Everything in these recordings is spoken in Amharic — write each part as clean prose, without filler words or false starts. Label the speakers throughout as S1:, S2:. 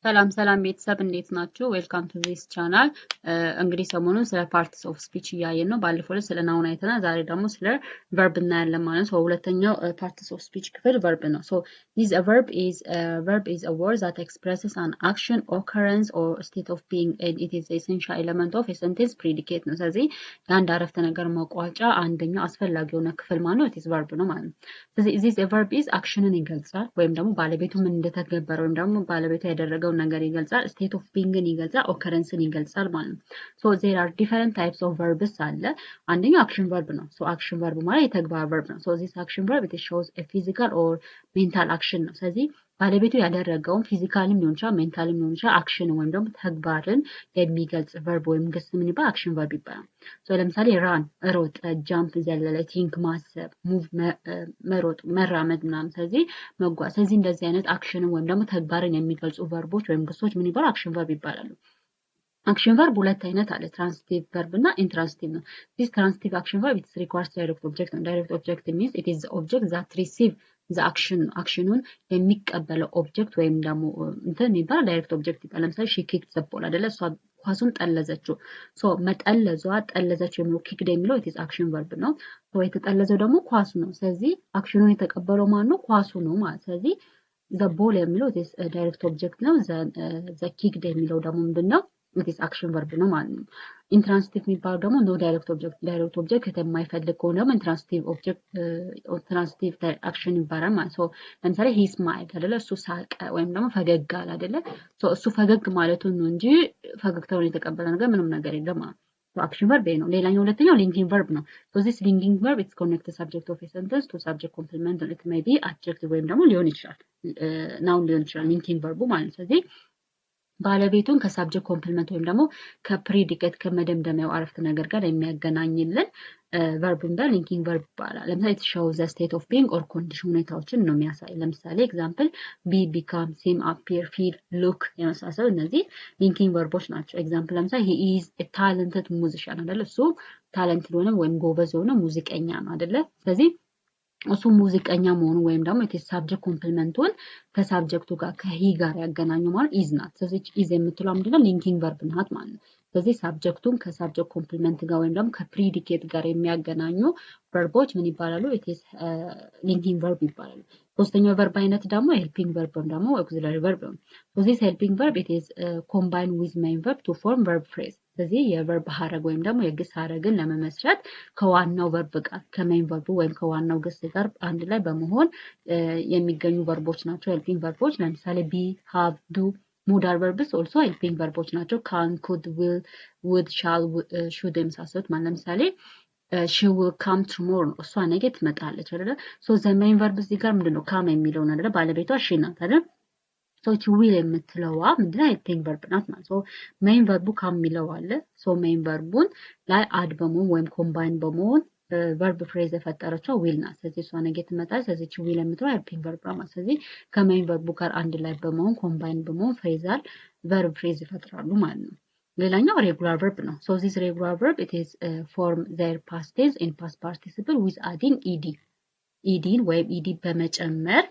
S1: ሰላም ሰላም ቤተሰብ እንዴት ናችሁ? ዌልካም ቱ ዚስ ቻናል። እንግዲህ ሰሞኑን ስለ ፓርትስ ኦፍ ስፒች እያየን ነው። ባለፈው ላይ ስለ ናውን አይተናል። ዛሬ ደግሞ ስለ ቨርብ እናያለን ማለት ነው። ሁለተኛው ፓርትስ ኦፍ ስፒች ክፍል ቨርብ ነው። ሶ ዲስ verb is a word that expresses an action, occurrence or state of being and it is the essential element of a sentence predicate ነው። ስለዚህ የአንድ አረፍተ ነገር መቋጫ አንደኛው አስፈላጊ የሆነ ክፍል ማለት ነው። it is verb ነው ማለት ነው። ስለዚህ this verb is actionን ይገልጻል ወይም ደግሞ ባለቤቱ ምን እንደተገበረ ወይም ደግሞ ባለቤቱ ያደረገው ነገር ይገልጻል state of beingን ይገልጻል occurrenceን ይገልጻል ማለት ነው so there are different types of verbs አለ አንደኛው action verb ነው so action verb ማለት የተግባር verb ነው so this action verb it shows a physical or mental action ነው ስለዚህ ባለቤቱ ያደረገውን ፊዚካልም ሊሆን ይችላል ሜንታልም ሊሆን ይችላል አክሽን ወይም ደግሞ ተግባርን የሚገልጽ verb ወይም ግስ ምን ይባላል action verb ይባላል so ለምሳሌ run ሮጥ jump ዘለለ think ማሰብ move መሮጥ መራመድ ምናምን ስለዚህ መጓዝ ስለዚህ እንደዚህ አይነት አክሽንን ወይም ደግሞ ተግባርን የሚገልጹ ቨርቦች ወይም ግሶች ምን ይባላሉ አክሽን ቨርብ ይባላሉ አክሽን ቨርብ ሁለት አይነት አለ ትራንሲቲቭ ቨርብ እና ኢንትራንሲቲቭ ነው this transitive action verb it requires direct object ነው direct object means it is the object that receive the action አክሽኑን የሚቀበለው ኦብጀክት ወይም ደግሞ እንትን የሚባል ዳይሬክት ኦብጀክት ይባላል ለምሳሌ she kicked the ball አይደለ እሷ ኳሱን ጠለዘችው ሶ መጠለዟ ጠለዘችው የሚለው kicked የሚለው it is action verb ነው ሶ የተጠለዘው ደግሞ ኳሱ ነው ስለዚህ አክሽኑን የተቀበለው ማን ነው ኳሱ ነው ማለት ስለዚህ the ball የሚለው it is direct object ነው the kicked የሚለው ደግሞ ምንድነው it is action verb ነው ማለት ነው ኢንትራንሲቲቭ የሚባለው ደግሞ no direct object የማይፈልግ ከሆነ ደግሞ ኢንትራንሲቲቭ አክሽን ይባላል ማለት ነው ለምሳሌ he smiled አይደለ እሱ ሳቀ ወይም ደግሞ ፈገግ አለ አይደለ እሱ ፈገግ ማለቱን ነው እንጂ ፈገግታውን የተቀበለ ነገር ምንም ነገር የለም ማለት ነው አክሽን verb ነው ሌላኛው ሁለተኛው linking verb ነው so this linking verb it connects the subject of a sentence to subject complement it may be adjective ወይም ደግሞ ሊሆን ይችላል noun ሊሆን ይችላል linking verb ማለት ነው ስለዚህ ባለቤቱን ከሳብጀክት ኮምፕሊመንት ወይም ደግሞ ከፕሪዲኬት ከመደምደሚያው አረፍተ ነገር ጋር የሚያገናኝልን verb እንደ linking verb ይባላል ለምሳሌ it shows the state of being or condition ሁኔታዎችን ነው የሚያሳይ ለምሳሌ ኤግዛምፕል be become seem appear feel look የመሳሰሉ እነዚህ linking verboች ናቸው ኤግዛምፕል ለምሳሌ he is a talented musician አይደለ እሱ ታለንትድ ሆነ ወይም ጎበዝ የሆነ ሙዚቀኛ ነው አይደለ ስለዚህ እሱ ሙዚቀኛ መሆኑ ወይም ደግሞ ሳብጀክት ኮምፕሊመንቱን ከሳብጀክቱ ጋር ከሂ ጋር ያገናኘው ማለት ኢዝ ናት ስለዚህ ኢዝ የምትለው ምንድነው ሊንኪንግ ቨርብ ናት ማለት ነው ስለዚህ ሳብጀክቱን ከሳብጀክት ኮምፕሊመንት ጋር ወይም ደግሞ ከፕሪዲኬት ጋር የሚያገናኙ ቨርቦች ምን ይባላሉ it is linking verb ይባላሉ ሶስተኛው ቨርብ አይነት ደግሞ helping verb ወይም ደግሞ auxiliary verb ነው so this helping verb it is combined with main verb to form verb phrase ስለዚህ የቨርብ ሐረግ ወይም ደግሞ የግስ ሐረግን ለመመስረት ከዋናው ቨርብ ጋር ከሜን ቨርቡ ወይም ከዋናው ግስ ጋር አንድ ላይ በመሆን የሚገኙ ቨርቦች ናቸው helping verboች ለምሳሌ be have do modal verbs also helping verboች ናቸው can could will would shall should የመሳሰሉት ማለት ለምሳሌ she will come tomorrow እሷ ነገ ትመጣለች አይደል so the main verb እዚህ ጋር ምንድነው come የሚለው ነው አይደል ባለቤቷ she ናት አይደል so it will የምትለዋ ምንድነው helping verb ናት ማለት so main verb come የሚለው አለ so main verbuን ላይ add በመሆን ወይም combine በመሆን verb phrase የፈጠረችው will ናት ስለዚህ እሷ ነገ ትመጣለች ስለዚህ will የምትለው helping verb ናት ስለዚህ ከmain verb ጋር አንድ ላይ በመሆን combine በመሆን phrasal verb phrase ይፈጥራሉ ማለት ነው ሌላኛው regular verb ነው so this regular verb it is form their past tense in past participle with adding ኢዲን ወይም ኢዲ በመጨመር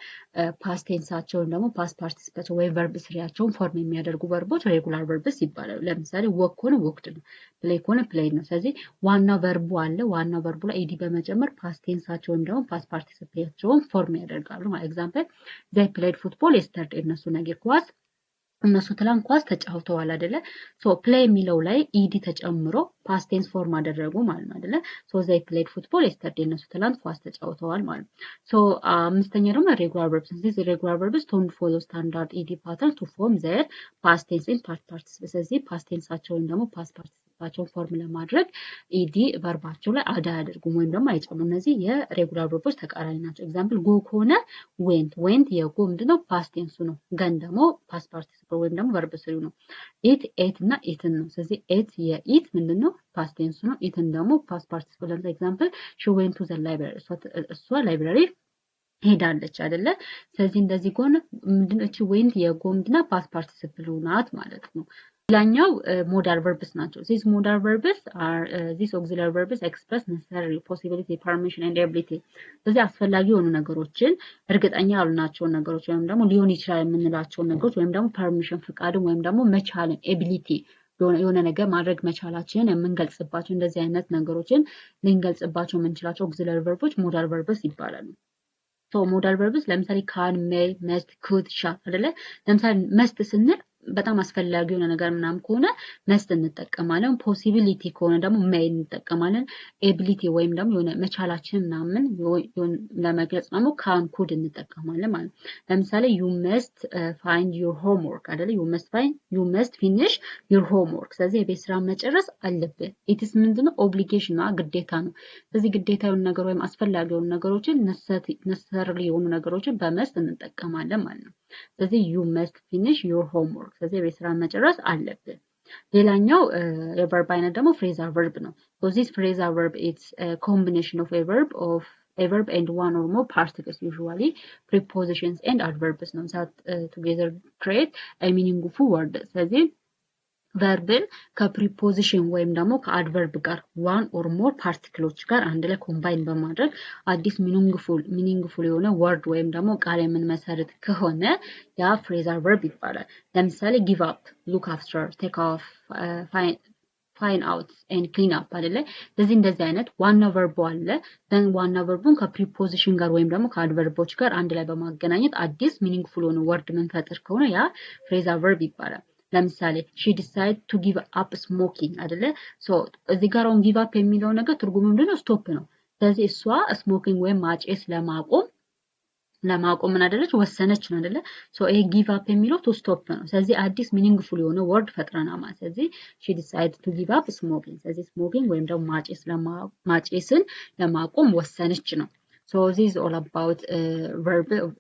S1: ፓስት ቴንሳቸውን ደግሞ ፓስት ፓርቲሲፐል ወይም ቨርብ ስሪያቸውን ፎርም የሚያደርጉ ቨርቦች ሬጉላር ቨርብስ ይባላሉ ለምሳሌ ወክ ሆነ ወክድ ነው ፕሌይ ሆነ ፕሌይ ነው ስለዚህ ዋናው ቨርቡ አለ ዋናው ቨርቡ ላይ ኢዲ በመጨመር ፓስት ቴንሳቸውን ደግሞ ፓስት ፓርቲሲፔቸውን ፎርም ያደርጋሉ ማለት ኤግዛምፕል they played football yesterday እነሱ ነገ ኳስ እነሱ ትላንት ኳስ ተጫውተዋል አይደለ ሶ ፕሌይ የሚለው ላይ ኢዲ ተጨምሮ ፓስት ቴንስ ፎርም አደረጉ ማለት ነው አይደለ ሶ they played football yesterday እነሱ ትላንት ኳስ ተጫውተዋል ማለት ሶ አምስተኛ ደግሞ regular verbs these regular verbs don't follow standard ed pattern to form their past tense in past participle ስለዚህ ፓስት ቴንሳቸውን ደግሞ ፓስት ፓርቲሲፓቸውን ፎርም ለማድረግ ኢዲ ቨርባቸው ላይ አድ አያደርጉም ወይም ደግሞ አይጨምሩ እነዚህ የሬጉላር ቨርቦች ተቃራኒ ናቸው ኤግዛምፕል go ከሆነ went የጎ ምንድነው ፓስት ቴንሱ ነው ገን ደግሞ ፓስት ፓርቲሲፕል ወይም ደግሞ ቨርብ ስሪው ነው ኢት ኤት እና ኢትን ነው ስለዚህ ኤት የኢት ምንድነው ፓስት ቴንስ ነው ኢትን ደግሞ ፓስት ፓርቲሲፕል ለምሳሌ ኤግዛምፕል she went to the library እሷ ላይብራሪ ሄዳለች አይደለ ስለዚህ እንደዚህ ከሆነ ምንድነው እቺ ዌንት የጎ ምንድነው ፓስት ፓርቲሲፕል ናት ማለት ነው ሌላኛው ሞዳል ቨርብስ ናቸው። these modal verbs are these auxiliary verbs express necessary possibility permission and ability ስለዚህ አስፈላጊ የሆኑ ነገሮችን እርግጠኛ ያልናቸውን ነገሮች ወይም ደግሞ ሊሆን ይችላል የምንላቸውን ነገሮች ወይም ደግሞ ፐርሚሽን ፍቃድን ወይም ደግሞ መቻልን ኤቢሊቲ የሆነ ነገር ማድረግ መቻላችንን የምንገልጽባቸው እንደዚህ አይነት ነገሮችን ልንገልጽባቸው የምንችላቸው auxiliary verbs ሞዳል verbs ይባላሉ። ሶ ሞዳል verbs ለምሳሌ ካን ሜይ መስት ኩድ ሻል አይደለ ለምሳሌ መስት ስንል በጣም አስፈላጊ የሆነ ነገር ምናምን ከሆነ መስት እንጠቀማለን ፖሲቢሊቲ ከሆነ ደግሞ ሜይ እንጠቀማለን ኤቢሊቲ ወይም ደግሞ የሆነ መቻላችን ምናምን ለመግለጽ ደግሞ ካን ኩድ እንጠቀማለን ማለት ለምሳሌ you must find your homework አይደለ you must finish your homework ስለዚህ የቤት ስራ መጨረስ አለብህ ኢትስ ምንድነው ኦብሊጌሽን ነው ግዴታ ነው ስለዚህ ግዴታ የሆኑ ነገር ወይም አስፈላጊ የሆኑ ነገሮችን necessarily የሆኑ ነገሮችን በመስት እንጠቀማለን ማለት ነው ስለዚህ you must finish your homework ስለዚህ የቤት ስራ መጨረስ አለብህ ሌላኛው የቨርብ አይነት ደግሞ phrasal verb ነው so this phrasal verb is a combination of a verb and one or more particles usually prepositions and adverbs ነው that together create a meaningful word ስለዚህ ቨርብን ከፕሪፖዚሽን ወይም ደግሞ ከአድቨርብ ጋር ዋን ኦር ሞር ፓርቲክሎች ጋር አንድ ላይ ኮምባይን በማድረግ አዲስ ሚኒንግፉል የሆነ ወርድ ወይም ደግሞ ቃል የምንመሰርት ከሆነ ያ ፍሬዛል ቨርብ ይባላል ለምሳሌ ጊቭ አፕ ሉክ አፍተር ቴክ ኦፍ ፋይን አውት ኤንድ ክሊን አፕ አይደለ ስለዚህ እንደዚህ አይነት ዋና ቨርቡ አለ ደን ዋና ቨርቡን ከፕሪፖዚሽን ጋር ወይም ደግሞ ከአድቨርቦች ጋር አንድ ላይ በማገናኘት አዲስ ሚኒንግፉል የሆነ ወርድ ምንፈጥር ከሆነ ያ ፍሬዛል ቨርብ ይባላል ለምሳሌ she decided to give up smoking አይደለ ሶ እዚህ ጋር አሁን give up የሚለው ነገር ትርጉሙ ምንድነው ስቶፕ ነው ስለዚህ እሷ ስሞኪንግ ወይም ማጨስ ለማቆም ምን አደረች ወሰነች ነው አይደለ ሶ ይሄ give up የሚለው to stop ነው ስለዚህ አዲስ ሚኒንግፉል የሆነ ወርድ ፈጥረና ማለት ስለዚህ she decided to give up smoking ስለዚህ ስሞኪንግ ወይም ደግሞ ማጨስን ለማቆም ወሰነች ነው So this is all about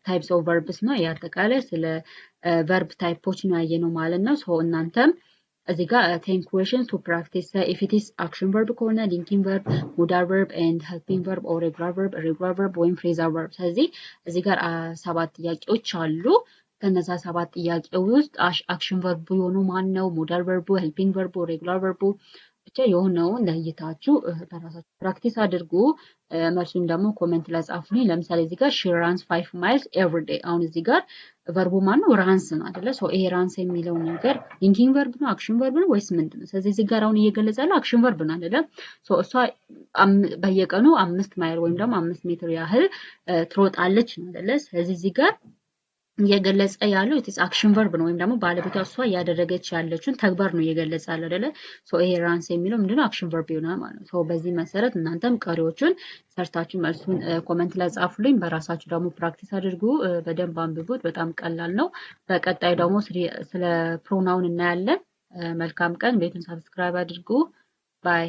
S1: types of verbs ነው ያጠቃላይ ስለ verb typeዎች ነው ያየነው ማለት ነው so እናንተም እዚህ ጋር 10 questions to practice if it is action verb ከሆነ linking verb modal verb and helping verb or regular verb ወይም phrasal verb ስለዚህ እዚህ ጋር 7 ጥያቄዎች አሉ ከነዛ 7 ጥያቄዎች ውስጥ action verb የሆነው ማን ነው modal verb helping verb regular verb ብቻ የሆነውን ለይታችሁ በራሳችሁ ፕራክቲስ አድርጉ መልሱን ደግሞ ኮሜንት ላይ ጻፉልኝ ለምሳሌ እዚህ ጋር she runs 5 miles every day አሁን እዚህ ጋር ቨርቡ ማን ነው ራንስ ነው አይደለ ሶ ይሄ ራንስ የሚለው ነገር ሊንኪንግ ቨርብ ነው አክሽን ቨርብ ነው ወይስ ምንድነው ስለዚህ እዚህ ጋር አሁን እየገለጸ አክሽን ቨርብ ነው አይደለ ሶ እሷ በየቀኑ 5 ማይል ወይም ደግሞ 5 ሜትር ያህል ትሮጣለች ነው አይደለ ስለዚህ እዚህ ጋር እየገለጸ ያለው ኢትስ አክሽን ቨርብ ነው ወይም ደግሞ ባለቤቷ እሷ ያደረገች ያለችውን ተግባር ነው እየገለጸ ያለው አይደለ ሶ ይሄ ራንስ የሚለው ምንድነው አክሽን ቨርብ ይሆናል ማለት ነው ሶ በዚህ መሰረት እናንተም ቀሪዎቹን ሰርታችሁ መልሱን ኮሜንት ላይ ጻፉልኝ በራሳችሁ ደግሞ ፕራክቲስ አድርጉ በደንብ አንብቡት በጣም ቀላል ነው በቀጣይ ደግሞ ስለ ፕሮናውን እናያለን መልካም ቀን ቤቱን ሰብስክራይብ አድርጉ ባይ